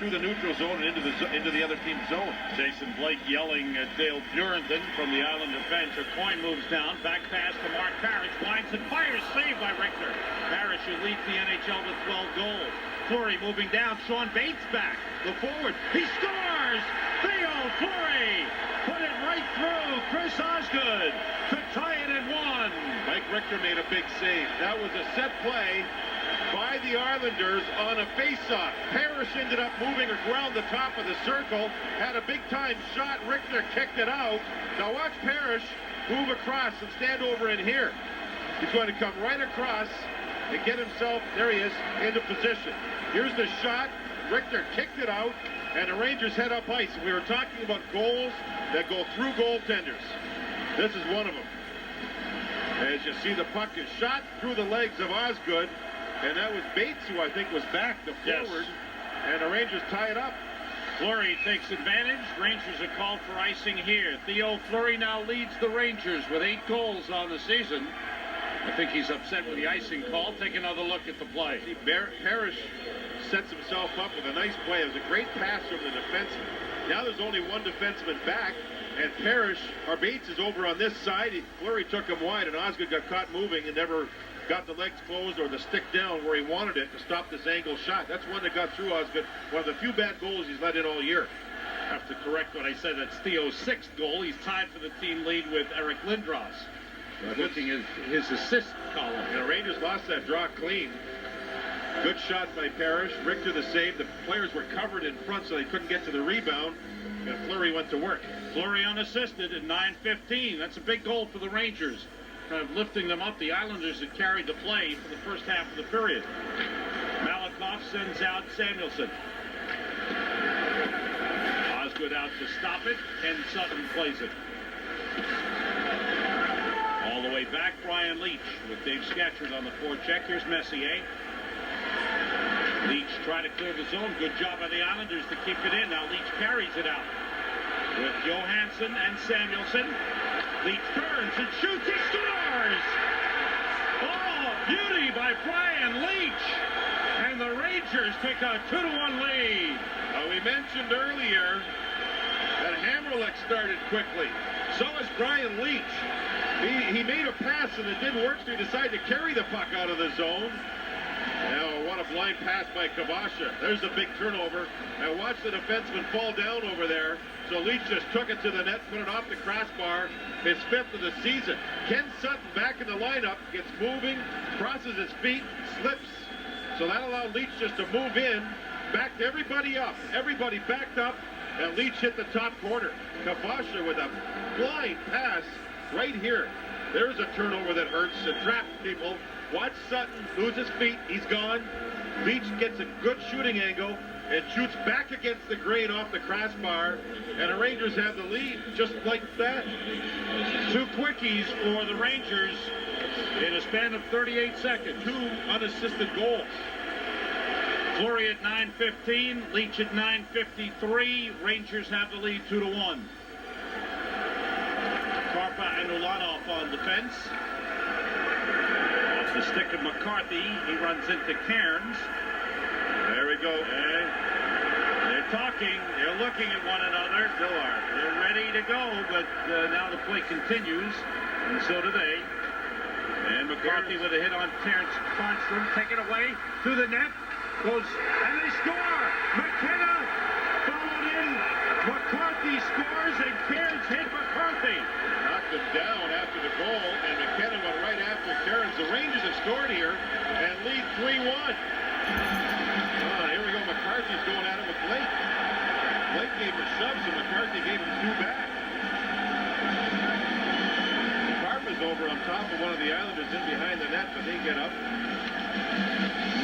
through the neutral zone and into the other team's zone. Jason Blake yelling at Dale Burenton from the Islander bench. A coin moves down. Back pass to Mark Parrish. Winds and fires. Saved by Richter. Parrish, who leads the NHL with 12 goals. Fleury moving down. Sean Bates back. The forward. He scores! Theo Fleury put it right through Chris Osgood to tie it at 1. Mike Richter made a big save. That was a set play by the Islanders on a face-off. Parrish ended up moving around the top of the circle, had a big-time shot. Richter kicked it out. Now watch Parrish move across and stand over in here. He's going to come right across and get himself, there he is, into position. Here's the shot. Richter kicked it out, and the Rangers head up ice. We were talking about goals that go through goaltenders. This is one of them. As you see, the puck is shot through the legs of Osgood, and that was Bates, who I think was back to forward, and the Rangers tie it up. Fleury takes advantage. Rangers are called for icing here. Theo Fleury now leads the Rangers with 8 goals on the season. I think he's upset with the icing call. Take another look at the play. See, Parrish sets himself up with a nice play. It was a great pass from the defenseman. Now there's only one defenseman back, and Parrish, or Bates, is over on this side. Fleury took him wide, and Osgood got caught moving and never got the legs closed or the stick down where he wanted it to stop this angle shot. That's one that got through Osgood. One of the few bad goals he's let in all year. I have to correct what I said. That's Theo's 6th goal. He's tied for the team lead with Eric Lindros. Looking at his assist column. And the Rangers lost that draw clean. Good shot by Parrish. Richter the save. The players were covered in front, so they couldn't get to the rebound. And Fleury went to work. Fleury unassisted at 9:15. That's a big goal for the Rangers. Kind of lifting them up. The Islanders had carried the play for the first half of the period. Malakoff sends out Samuelson. Osgood out to stop it. Ken Sutton plays it. All the way back, Brian Leach with Dave Scatchard on the forecheck. Here's Messier. Leach trying to clear the zone. Good job by the Islanders to keep it in. Now Leach carries it out with Johansson and Samuelson. Leach turns and shoots. He scores! Oh, beauty by Brian Leach. And the Rangers take a 2-1 lead. We mentioned earlier that Hamrlik started quickly. So has Brian Leach. He made a pass and it didn't work, so he decided to carry the puck out of the zone. Now, what a blind pass by Kavasha. There's a big turnover. And watch the defenseman fall down over there. So Leach just took it to the net, put it off the crossbar. His 5th of the season. Ken Sutton back in the lineup, gets moving, crosses his feet, slips. So that allowed Leach just to move in, backed everybody up. Everybody backed up, and Leach hit the top corner. Kavasha with a blind pass right here. There's a turnover that hurts and traps people. Watch Sutton lose his feet. He's gone. Leach gets a good shooting angle and shoots back against the grain off the crossbar, and the Rangers have the lead just like that. 2 quickies for the Rangers in a span of 38 seconds. 2 unassisted goals. Fleury at 9:15, Leach at 9:53. Rangers have the lead 2-1. Karpa and Ulanov on defense. Off the stick of McCarthy, he runs into Cairns. There we go. Okay. They're talking. They're looking at one another. Still are. They're ready to go, but now the play continues, and so do they. And McCarthy with a hit on Terrence Farnstrom. Taken away to the net. Goes, and they score! McKenna followed in. McCarthy scores, and Cairns hit McCarthy. Knocked him down after the goal, and McKenna went right after Cairns. The Rangers have scored here and lead 3-1. Here we go. McCarthy's going at it with Blake. Blake gave him shoves, and McCarthy gave him 2 back. Karpa's over on top of one of the Islanders in behind the net, but they get up.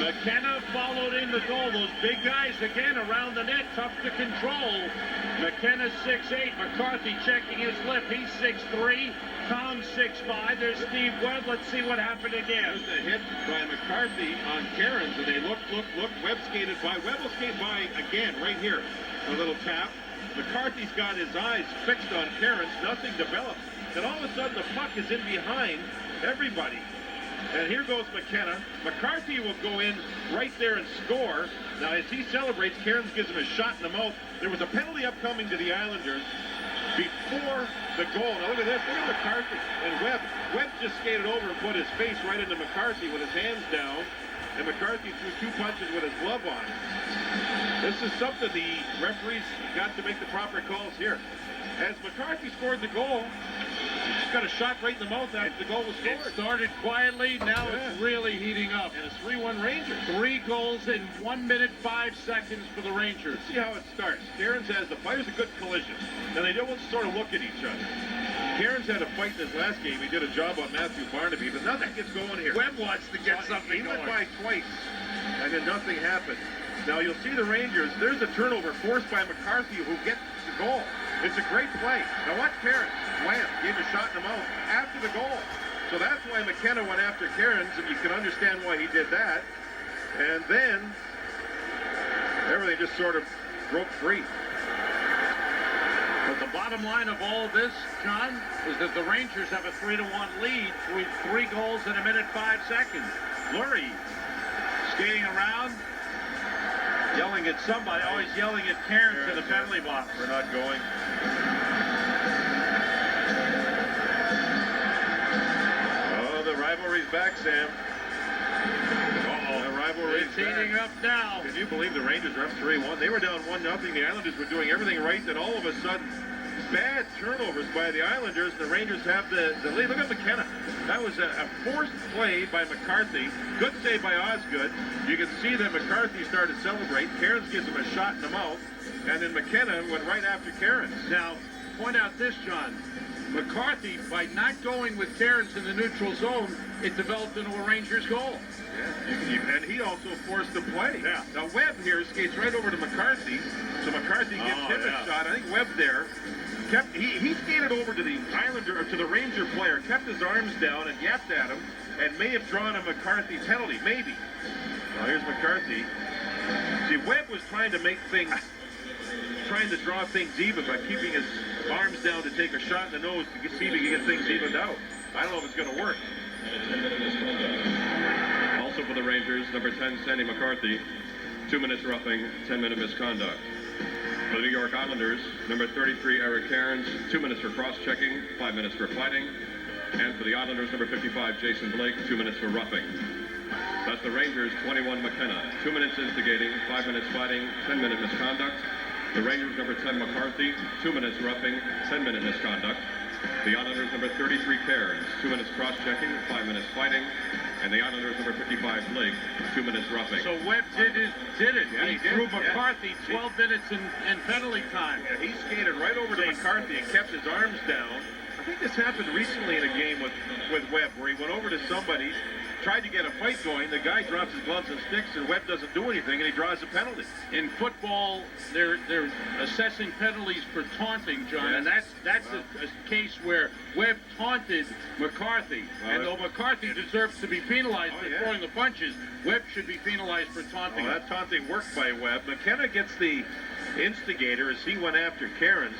McKenna followed in the goal. Those big guys again around the net, tough to control. McKenna 6'8", McCarthy checking his lip. He's 6'3", Tom 6'5". There's Steve Webb. Let's see what happened again. There's a hit by McCarthy on Cairns, and they look. Webb skated by. Webb will skate by again right here. A little tap. McCarthy's got his eyes fixed on Cairns. Nothing develops. And all of a sudden the puck is in behind everybody. And here goes McKenna. McCarthy will go in right there and score. Now, as he celebrates, Cairns gives him a shot in the mouth. There was a penalty upcoming to the Islanders before the goal. Now, look at this. Look at McCarthy and Webb. Webb just skated over and put his face right into McCarthy with his hands down. And McCarthy threw 2 punches with his glove on. This is something the referees got to make the proper calls here. As McCarthy scored the goal, he just got a shot right in the mouth after the goal was scored. It started quietly, now it's really heating up. And it's 3-1 Rangers. 3 goals in 1 minute 5 seconds for the Rangers. Let's see how it starts. Cairns has the fight. It was a good collision. And they don't sort of look at each other. Cairns had a fight in his last game. He did a job on Matthew Barnaby, but nothing gets going here. Webb wants to get something He went going. by twice, and then nothing happened. Now you'll see the Rangers. There's a turnover forced by McCarthy, who gets the goal. It's a great play. Now watch Cairns. Wham! Gave a shot in the mouth after the goal. So that's why McKenna went after Cairns, and you can understand why he did that. And then everything just sort of broke free. But the bottom line of all of this, John, is that the Rangers have a 3-1 lead with 3 goals in 1 minute 5 seconds. Fleury skating around, yelling at somebody. Oh, he's yelling at Cairns in the penalty box. We're not going. Oh, the rivalry's back, Sam. The rivalry's It's heating up now. Can you believe the Rangers are up 3-1? They were down 1-0. The Islanders were doing everything right. Then all of a sudden, bad turnovers by the Islanders. The Rangers have the lead. Look at McKenna. That was a forced play by McCarthy. Good save by Osgood. You can see that McCarthy started to celebrate. Cairns gives him a shot in the mouth. And then McKenna went right after Cairns. Now, point out this, John. McCarthy, by not going with Cairns in the neutral zone, it developed into a Rangers goal. Yeah, and he also forced the play. Yeah. Now Webb here skates right over to McCarthy, so McCarthy gives him a shot. I think Webb there he skated over to the Islander or to the Ranger player, kept his arms down and yapped at him, and may have drawn a McCarthy penalty, maybe. Well, here's McCarthy. See, Webb was trying to draw things even by keeping his arms down to take a shot in the nose to see if he can get things evened out. I don't know if it's going to work. Also for the Rangers, number 10, Sandy McCarthy, 2 minutes roughing, 10-minute misconduct. For the New York Islanders, number 33, Eric Cairns, 2 minutes for cross-checking, 5 minutes for fighting. And for the Islanders, number 55, Jason Blake, 2 minutes for roughing. That's the Rangers, 21, McKenna, 2 minutes instigating, 5 minutes fighting, 10-minute misconduct. The Rangers, number 10, McCarthy, 2 minutes roughing, 10-minute misconduct. The Islanders, number 33, Cairns, 2 minutes cross-checking, 5 minutes fighting. And the Islanders, number 55, Blake, 2 minutes roughing. So Webb did it. Yeah, he he did. threw McCarthy 12 minutes in penalty time. Yeah, he skated right over to McCarthy and kept his arms down. I think this happened recently in a game with Webb, where he went over to somebody, tried to get a fight going. The guy drops his gloves and sticks, and Webb doesn't do anything, and he draws a penalty. In football, they're assessing penalties for taunting, John, and that's a case where Webb taunted McCarthy. And though McCarthy deserves to be penalized for throwing the punches, Webb should be penalized for taunting. That taunting worked by Webb. McKenna gets the instigator as he went after Cairns.